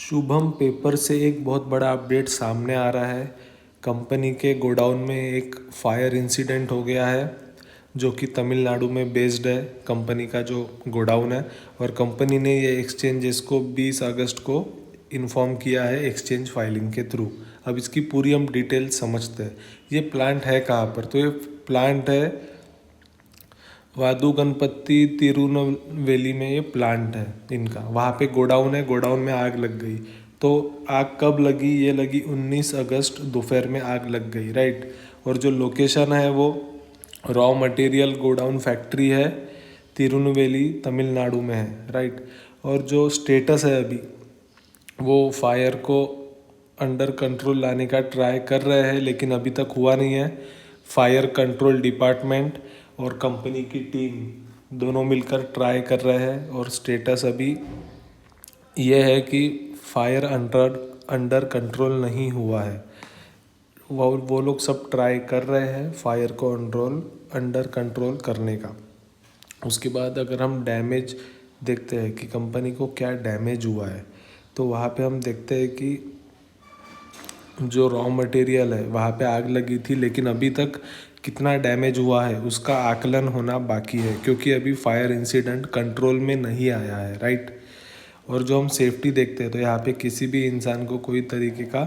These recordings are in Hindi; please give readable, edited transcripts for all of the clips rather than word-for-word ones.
शुभम पेपर से एक बहुत बड़ा अपडेट सामने आ रहा है। कंपनी के गोडाउन में एक फायर इंसिडेंट हो गया है जो कि तमिलनाडु में बेस्ड है कंपनी का जो गोडाउन है। और कंपनी ने ये एक्सचेंजेस को 20 अगस्त को इन्फॉर्म किया है एक्सचेंज फाइलिंग के थ्रू। अब इसकी पूरी हम डिटेल समझते हैं। ये प्लांट है कहाँ पर? तो ये प्लांट है वादू गणपति तिरुनवेली में। ये प्लांट है इनका, वहाँ पे गोडाउन है। गोडाउन में आग लग गई। तो आग कब लगी? ये लगी 19 अगस्त दोपहर में आग लग गई, राइट। और जो लोकेशन है वो रॉ मटेरियल गोडाउन फैक्ट्री है, तिरुनवेली तमिलनाडु में है, राइट। और जो स्टेटस है अभी, वो फायर को अंडर कंट्रोल लाने का ट्राई कर रहे हैं लेकिन अभी तक हुआ नहीं है। फायर कंट्रोल डिपार्टमेंट और कंपनी की टीम दोनों मिलकर ट्राई कर रहे हैं। और स्टेटस अभी ये है कि फायर अंडर कंट्रोल नहीं हुआ है। वो लोग सब ट्राई कर रहे हैं फायर को अंडर कंट्रोल करने का। उसके बाद अगर हम डैमेज देखते हैं कि कंपनी को क्या डैमेज हुआ है, तो वहाँ पे हम देखते हैं कि जो रॉ मटेरियल है वहाँ पे आग लगी थी, लेकिन अभी तक कितना डैमेज हुआ है उसका आकलन होना बाकी है, क्योंकि अभी फायर इंसिडेंट कंट्रोल में नहीं आया है, राइट। और जो हम सेफ्टी देखते हैं तो यहाँ पे किसी भी इंसान को कोई तरीके का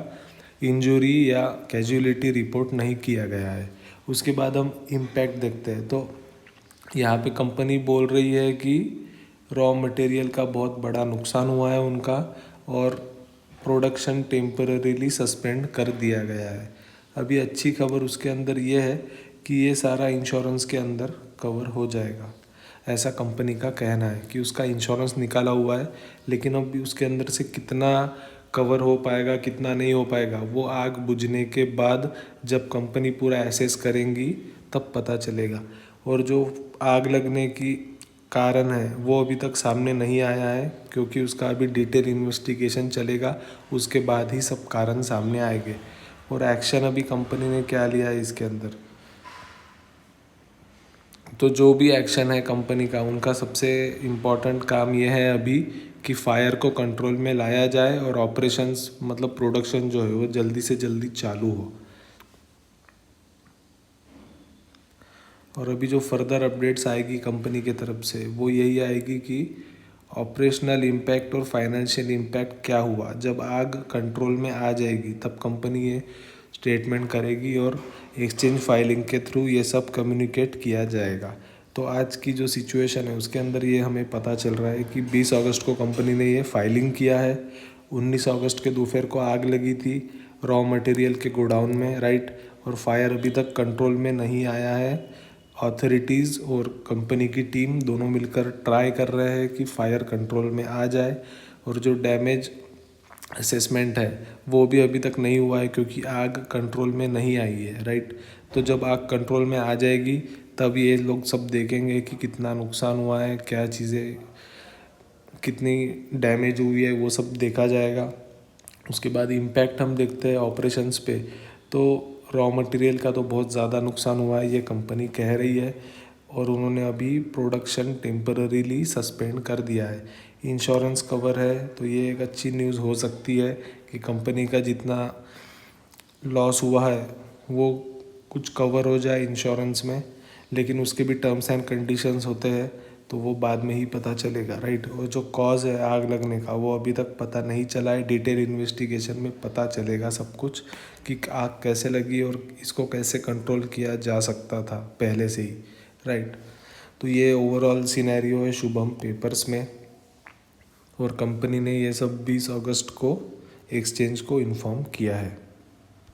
इंजरी या कैजुअलिटी रिपोर्ट नहीं किया गया है। उसके बाद हम इम्पैक्ट देखते हैं तो यहाँ पे कंपनी बोल रही है कि रॉ मटेरियल का बहुत बड़ा नुकसान हुआ है उनका, और प्रोडक्शन टेम्पररीली सस्पेंड कर दिया गया है। अभी अच्छी खबर उसके अंदर ये है कि ये सारा इंश्योरेंस के अंदर कवर हो जाएगा। ऐसा कंपनी का कहना है कि उसका इंश्योरेंस निकाला हुआ है, लेकिन अब भी उसके अंदर से कितना कवर हो पाएगा कितना नहीं हो पाएगा वो आग बुझने के बाद जब कंपनी पूरा एसेस करेंगी तब पता चलेगा। और जो आग लगने की कारण है वो अभी तक सामने नहीं आया है, क्योंकि उसका अभी डिटेल इन्वेस्टिगेशन चलेगा। उसके बाद ही सब कारण सामने आएंगे। और एक्शन अभी कंपनी ने क्या लिया है इसके अंदर, तो जो भी एक्शन है कंपनी का, उनका सबसे इम्पॉर्टेंट काम यह है अभी कि फायर को कंट्रोल में लाया जाए और ऑपरेशंस मतलब प्रोडक्शन जो है वो जल्दी से जल्दी चालू हो। और अभी जो फर्दर अपडेट्स आएगी कंपनी के तरफ से वो यही आएगी कि ऑपरेशनल इम्पैक्ट और फाइनेंशियल इम्पैक्ट क्या हुआ। जब आग कंट्रोल में आ जाएगी तब कंपनी ये स्टेटमेंट करेगी और एक्सचेंज फाइलिंग के थ्रू ये सब कम्युनिकेट किया जाएगा। तो आज की जो सिचुएशन है उसके अंदर ये हमें पता चल रहा है कि 20 अगस्त को कंपनी ने ये फाइलिंग किया है। 19 अगस्त के दोपहर को आग लगी थी रॉ मटेरियल के गोडाउन में, राइट। और फायर अभी तक कंट्रोल में नहीं आया है। अथॉरिटीज़ और कंपनी की टीम दोनों मिलकर ट्राई कर रहे हैं कि फायर कंट्रोल में आ जाए। और जो डैमेज असेसमेंट है वो भी अभी तक नहीं हुआ है, क्योंकि आग कंट्रोल में नहीं आई है, राइट। तो जब आग कंट्रोल में आ जाएगी तब ये लोग सब देखेंगे कि कितना नुकसान हुआ है, क्या चीज़ें कितनी डैमेज हुई है, वो सब देखा जाएगा। उसके बाद इम्पैक्ट हम देखते हैं ऑपरेशंस पे। तो रॉ मटेरियल का तो बहुत ज़्यादा नुकसान हुआ है ये कंपनी कह रही है, और उन्होंने अभी प्रोडक्शन टेम्पररीली सस्पेंड कर दिया है। इंश्योरेंस कवर है तो ये एक अच्छी न्यूज़ हो सकती है कि कंपनी का जितना लॉस हुआ है वो कुछ कवर हो जाए इंश्योरेंस में। लेकिन उसके भी टर्म्स एंड कंडीशंस होते हैं तो वो बाद में ही पता चलेगा, राइट। और जो कॉज है आग लगने का वो अभी तक पता नहीं चला है। डिटेल इन्वेस्टिगेशन में पता चलेगा सब कुछ कि आग कैसे लगी और इसको कैसे कंट्रोल किया जा सकता था पहले से ही, राइट। तो ये ओवरऑल सिनेरियो है शुभम पेपर्स में, और कंपनी ने ये सब 20 अगस्त को एक्सचेंज को इन्फॉर्म किया है।